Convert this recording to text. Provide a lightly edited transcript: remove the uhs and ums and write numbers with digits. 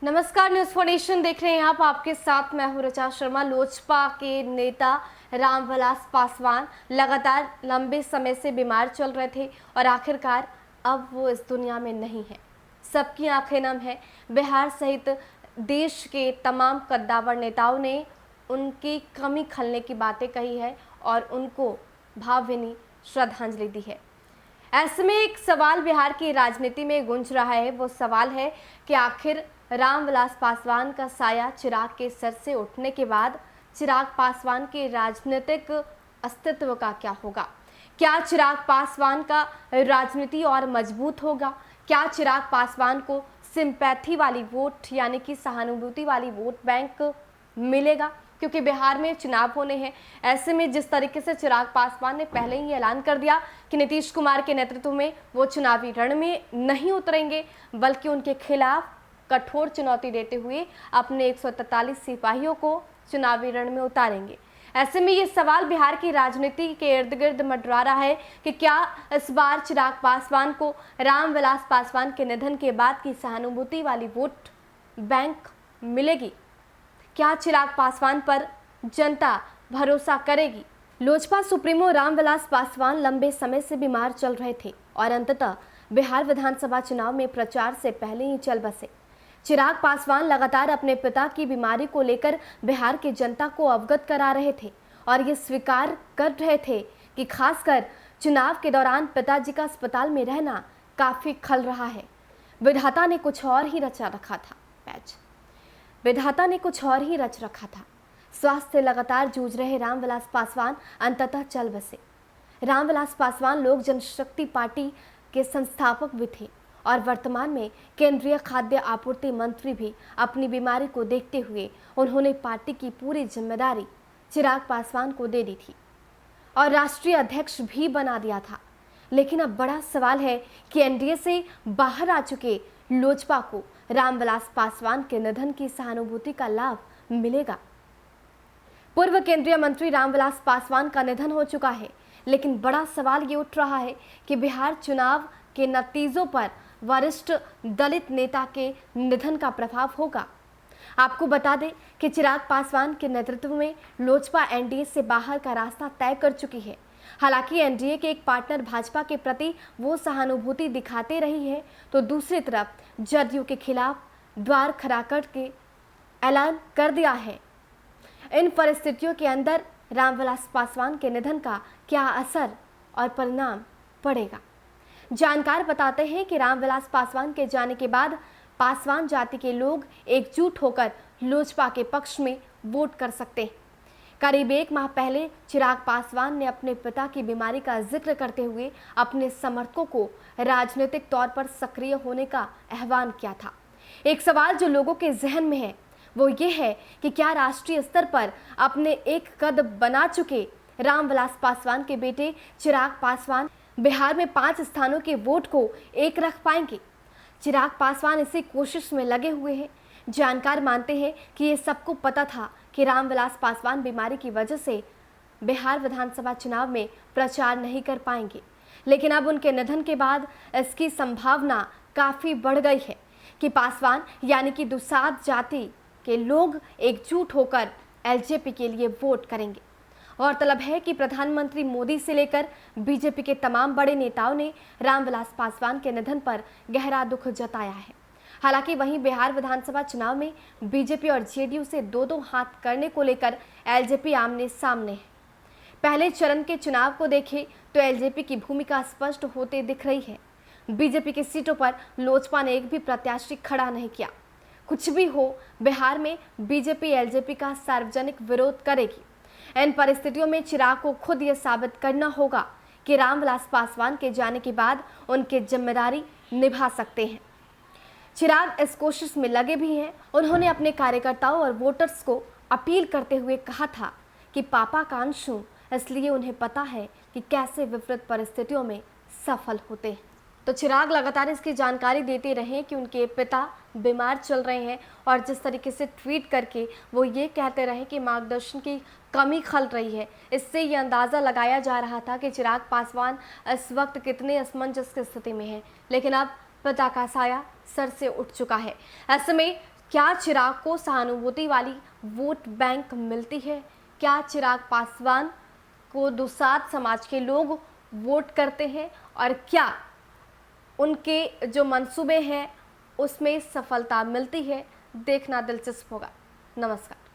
नमस्कार, न्यूज फोर्नेशन देख रहे हैं आप। आपके साथ मैं हूं ऋचा शर्मा। लोजपा के नेता रामविलास पासवान लगातार लंबे समय से बीमार चल रहे थे और आखिरकार अब वो इस दुनिया में नहीं है। सबकी आंखें नम है। बिहार सहित देश के तमाम कद्दावर नेताओं ने उनकी कमी खलने की बातें कही है और उनको भावभीनी श्रद्धांजलि दी है। ऐसे में एक सवाल बिहार की राजनीति में गूंज रहा है। वो सवाल है कि आखिर रामविलास पासवान का साया चिराग के सर से उठने के बाद चिराग पासवान के राजनीतिक अस्तित्व का क्या होगा? क्या चिराग पासवान का राजनीति और मजबूत होगा? क्या चिराग पासवान को सिंपैथी वाली वोट यानी कि सहानुभूति वाली वोट बैंक मिलेगा? क्योंकि बिहार में चुनाव होने हैं। ऐसे में जिस तरीके से चिराग पासवान ने पहले ही ऐलान कर दिया कि नीतीश कुमार के नेतृत्व में वो चुनावी रण में नहीं उतरेंगे, बल्कि उनके खिलाफ कठोर चुनौती देते हुए अपने 143 सिपाहियों को चुनावी रण में उतारेंगे। ऐसे में ये सवाल बिहार की राजनीति के इर्द गिर्द मंडरा रहा है कि क्या इस बार चिराग पासवान को रामविलास पासवान के निधन के बाद की सहानुभूति वाली वोट बैंक मिलेगी? क्या चिराग पासवान पर जनता भरोसा करेगी? लोजपा सुप्रीमो रामविलास पासवान लंबे समय से बीमार चल रहे थे और अंततः बिहार विधानसभा चुनाव में प्रचार से पहले ही चल बसे। चिराग पासवान लगातार अपने पिता की बीमारी को लेकर बिहार की जनता को अवगत करा रहे थे और ये स्वीकार कर रहे थे कि खासकर चुनाव के दौरान पिताजी का अस्पताल में रहना काफी खल रहा है। विधाता ने कुछ और ही रच रखा था। स्वास्थ्य से लगातार जूझ रहे रामविलास पासवान अंततः चल बसे। रामविलास पासवान लोक जनशक्ति पार्टी के संस्थापक भी थे और वर्तमान में केंद्रीय खाद्य आपूर्ति मंत्री भी। अपनी बीमारी को देखते हुए उन्होंने पार्टी की पूरी जिम्मेदारी चिराग पासवान को दे दी थी और राष्ट्रीय अध्यक्ष भी बना दिया था। लेकिन अब बड़ा सवाल है कि एनडीए से बाहर आ चुके लोजपा को रामविलास पासवान के निधन की सहानुभूति का लाभ मिलेगा। पूर्व केंद्रीय मंत्री रामविलास पासवान का निधन हो चुका है, लेकिन बड़ा सवाल ये उठ रहा है कि बिहार चुनाव के नतीजों पर वरिष्ठ दलित नेता के निधन का प्रभाव होगा। आपको बता दें कि चिराग पासवान के नेतृत्व में लोजपा एनडीए से बाहर का रास्ता तय कर चुकी है। हालांकि एनडीए के एक पार्टनर भाजपा के प्रति वो सहानुभूति दिखाते रही है, तो दूसरी तरफ जदयू के खिलाफ द्वार खड़ाकर के ऐलान कर दिया है। इन परिस्थितियों के अंदर रामविलास पासवान के निधन का क्या असर और परिणाम पड़ेगा? जानकार बताते हैं कि रामविलास पासवान के जाने के बाद पासवान जाति के लोग एकजुट होकर लोजपा के पक्ष में वोट कर सकते हैं। करीब एक माह पहले चिराग पासवान ने अपने पिता की बीमारी का जिक्र करते हुए अपने समर्थकों को राजनीतिक तौर पर सक्रिय होने का आह्वान किया था। एक सवाल जो लोगों के जहन में है वो ये है कि क्या राष्ट्रीय स्तर पर अपने एक कद बना चुके रामविलास पासवान के बेटे चिराग पासवान बिहार में 5 स्थानों के वोट को एक रख पाएंगे? चिराग पासवान इसी कोशिश में लगे हुए हैं। जानकार मानते हैं कि ये सबको पता था कि रामविलास पासवान बीमारी की वजह से बिहार विधानसभा चुनाव में प्रचार नहीं कर पाएंगे, लेकिन अब उनके निधन के बाद इसकी संभावना काफ़ी बढ़ गई है कि पासवान यानी कि दुसाध जाति के लोग एकजुट होकर एलजेपी के लिए वोट करेंगे। गौरतलब है कि प्रधानमंत्री मोदी से लेकर बीजेपी के तमाम बड़े नेताओं ने रामविलास पासवान के निधन पर गहरा दुख जताया है। हालांकि वहीं बिहार विधानसभा चुनाव में बीजेपी और जेडीयू से दो हाथ करने को लेकर एलजेपी आमने सामने है। पहले चरण के चुनाव को देखें तो एलजेपी की भूमिका स्पष्ट होते दिख रही है। बीजेपी की सीटों पर लोजपा ने एक भी प्रत्याशी खड़ा नहीं किया। कुछ भी हो, बिहार में बीजेपी एलजेपी का सार्वजनिक विरोध करेगी। इन परिस्थितियों में चिराग को खुद ये साबित करना होगा कि रामविलास पासवान के जाने के बाद उनकी जिम्मेदारी निभा सकते हैं। चिराग इस कोशिश में लगे भी हैं। उन्होंने अपने कार्यकर्ताओं और वोटर्स को अपील करते हुए कहा था कि पापा का अंश हूं, इसलिए उन्हें पता है कि कैसे विपरीत परिस्थितियों में सफल होते हैं। तो चिराग लगातार इसकी जानकारी देते रहे कि उनके पिता बीमार चल रहे हैं और जिस तरीके से ट्वीट करके वो ये कहते रहे कि मार्गदर्शन की कमी खल रही है, इससे ये अंदाज़ा लगाया जा रहा था कि चिराग पासवान इस वक्त कितने असमंजस की स्थिति में है। लेकिन अब पिता का साया सर से उठ चुका है। ऐसे में क्या चिराग को सहानुभूति वाली वोट बैंक मिलती है? क्या चिराग पासवान को दुसाध समाज के लोग वोट करते हैं और क्या उनके जो मंसूबे हैं उसमें सफलता मिलती है? देखना दिलचस्प होगा। नमस्कार।